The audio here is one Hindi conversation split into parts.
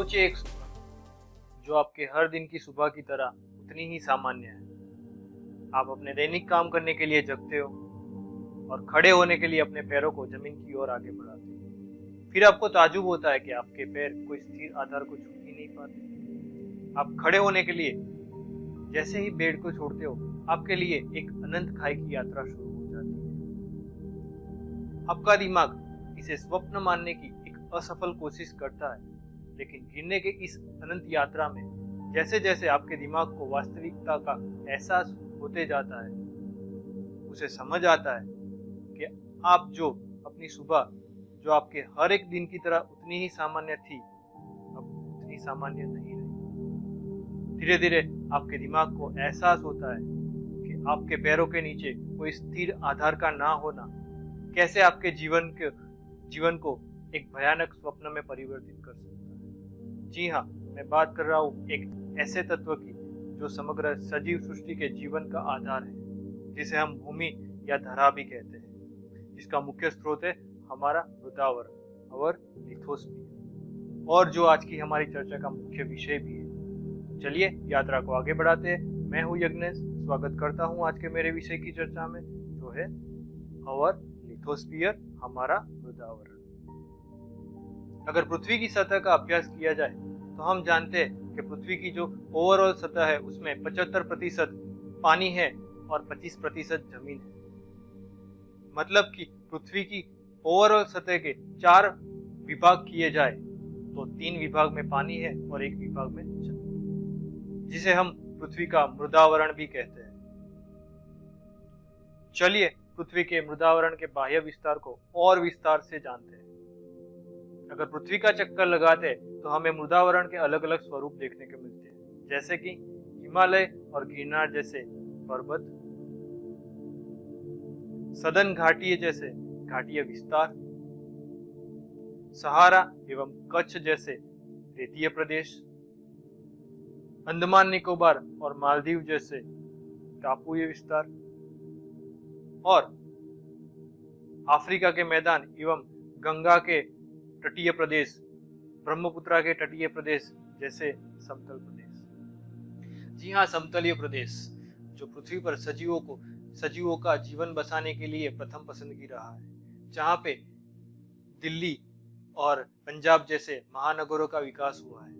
सोचिए एक सुबह जो आपके हर दिन की सुबह की तरह उतनी ही सामान्य है। आप अपने दैनिक काम करने के लिए जगते हो और खड़े होने के लिए अपने पैरों को जमीन की ओर आगे बढ़ाते हो। फिर आपको ताज्जुब होता है कि आपके पैर कोई स्थिर आधार को छू ही नहीं पाते। आप खड़े होने के लिए जैसे ही बेड को छोड़ते हो, आपके लिए एक अनंत खाई की यात्रा शुरू हो जाती है। आपका दिमाग इसे स्वप्न मानने की एक असफल कोशिश करता है, लेकिन गिरने के इस अनंत यात्रा में जैसे जैसे आपके दिमाग को वास्तविकता का एहसास होते जाता है, उसे समझ आता है कि आप जो अपनी सुबह जो आपके हर एक दिन की तरह उतनी ही सामान्य थी, अब उतनी सामान्य नहीं रही। धीरे धीरे आपके दिमाग को एहसास होता है कि आपके पैरों के नीचे कोई स्थिर आधार का ना होना कैसे आपके जीवन को एक भयानक स्वप्न में परिवर्तित कर सकता है। जी हाँ, मैं बात कर रहा हूँ एक ऐसे तत्व की जो समग्र सजीव सृष्टि के जीवन का आधार है, जिसे हम भूमि या धरा भी कहते हैं, जिसका मुख्य स्रोत है हमारा मृदावरण और लिथोस्फीयर, और जो आज की हमारी चर्चा का मुख्य विषय भी है। तो चलिए यात्रा को आगे बढ़ाते हैं। मैं हूँ यज्ञेश, स्वागत करता हूँ आज के मेरे विषय की चर्चा में, जो है और लिथोस्फीयर, हमारा मृदावरण। अगर पृथ्वी की सतह का अभ्यास किया जाए तो हम जानते हैं कि पृथ्वी की जो ओवरऑल सतह है उसमें 75% पानी है और 25% जमीन है। मतलब कि पृथ्वी की ओवरऑल सतह के 4 विभाग किए जाए तो 3 विभाग में पानी है और 1 विभाग में जमीन, जिसे हम पृथ्वी का मृदावरण भी कहते हैं। चलिए पृथ्वी के मृदावरण के बाह्य विस्तार को और विस्तार से जानते हैं। अगर पृथ्वी का चक्कर लगाते तो हमें मृदावरण के अलग अलग स्वरूप देखने को मिलते हैं, जैसे कि हिमालय और गिरनार जैसे पर्वत, सदन घाटीय जैसे घाटीय विस्तार, सहारा एवं कच्छ जैसे रेतीय प्रदेश, अंडमान निकोबार और मालदीव जैसे टापुय विस्तार, और अफ्रीका के मैदान एवं गंगा के तटीय प्रदेश, ब्रह्मपुत्रा के तटीय प्रदेश जैसे समतल प्रदेश। जी हाँ, समतलीय प्रदेश जो पृथ्वी पर सजीवों का जीवन बसाने के लिए प्रथम पसंदगी रहा है, जहाँ पे दिल्ली और पंजाब जैसे महानगरों का विकास हुआ है।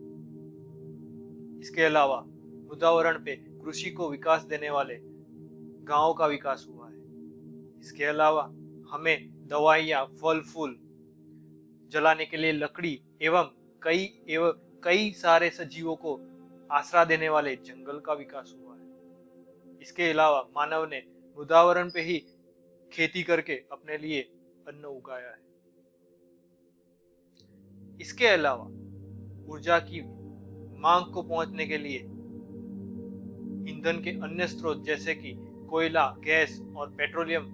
इसके अलावा मृदावरण पे कृषि को विकास देने वाले गांवों का विकास हुआ है। इसके अलावा हमें दवाइयाँ, फल फूल जलाने के लिए लकड़ी एवं कई सारे सजीवों को आसरा देने वाले जंगल का विकास हुआ है। इसके अलावा मानव ने मृदावरण पे ही खेती करके अपने लिए अन्न उगाया है। इसके अलावा ऊर्जा की मांग को पहुंचने के लिए ईंधन के अन्य स्रोत जैसे कि कोयला, गैस और पेट्रोलियम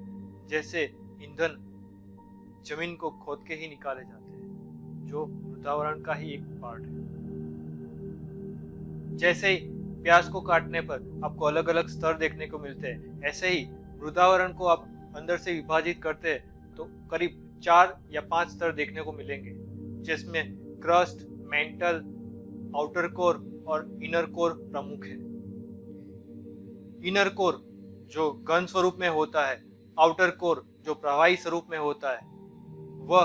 जैसे ईंधन जमीन को खोद के ही निकाले जाते हैं, जो मृदावरण का ही एक पार्ट है। जैसे ही प्याज को काटने पर आपको अलग अलग स्तर देखने को मिलते हैं, ऐसे ही मृदावरण को आप अंदर से विभाजित करते हैं तो करीब 4 या 5 स्तर देखने को मिलेंगे, जिसमें क्रस्ट, मेंटल, आउटर कोर और इनर कोर प्रमुख है। इनर कोर जो घन स्वरूप में होता है, आउटर कोर जो प्रवाही स्वरूप में होता है, वह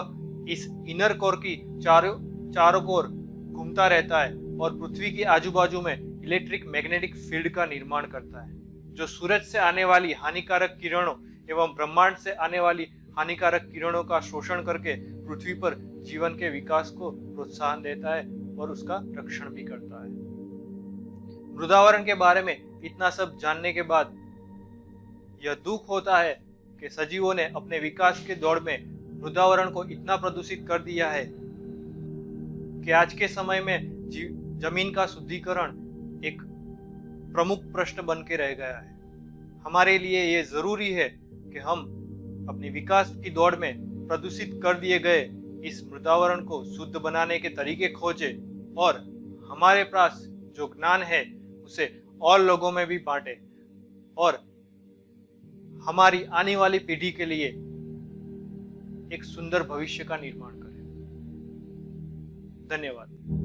इस इनर कोर की चारों कोर घूमता रहता है और पृथ्वी के आजू बाजू में इलेक्ट्रिक मैग्नेटिक फील्ड का निर्माण करता है, जो सूरज से आने वाली हानिकारक किरणों एवं ब्रह्मांड से आने वाली हानिकारक किरणों का शोषण करके पृथ्वी पर जीवन के विकास को प्रोत्साहन देता है और उसका रक्षण भी करता है। मृदावरण के बारे में इतना सब जानने के बाद यह दुख होता है कि सजीवों ने अपने विकास के दौड़ में मृदावरण को इतना प्रदूषित कर दिया है कि आज के समय में जमीन का शुद्धिकरण एक प्रमुख प्रश्न बन के रह गया है। हमारे लिए ये जरूरी है कि हम अपने विकास की दौड़ में प्रदूषित कर दिए गए इस मृदावरण को शुद्ध बनाने के तरीके खोजें और हमारे पास जो ज्ञान है उसे और लोगों में भी बांटें और हमारी आने वाली पीढ़ी के लिए एक सुंदर भविष्य का निर्माण करें। धन्यवाद।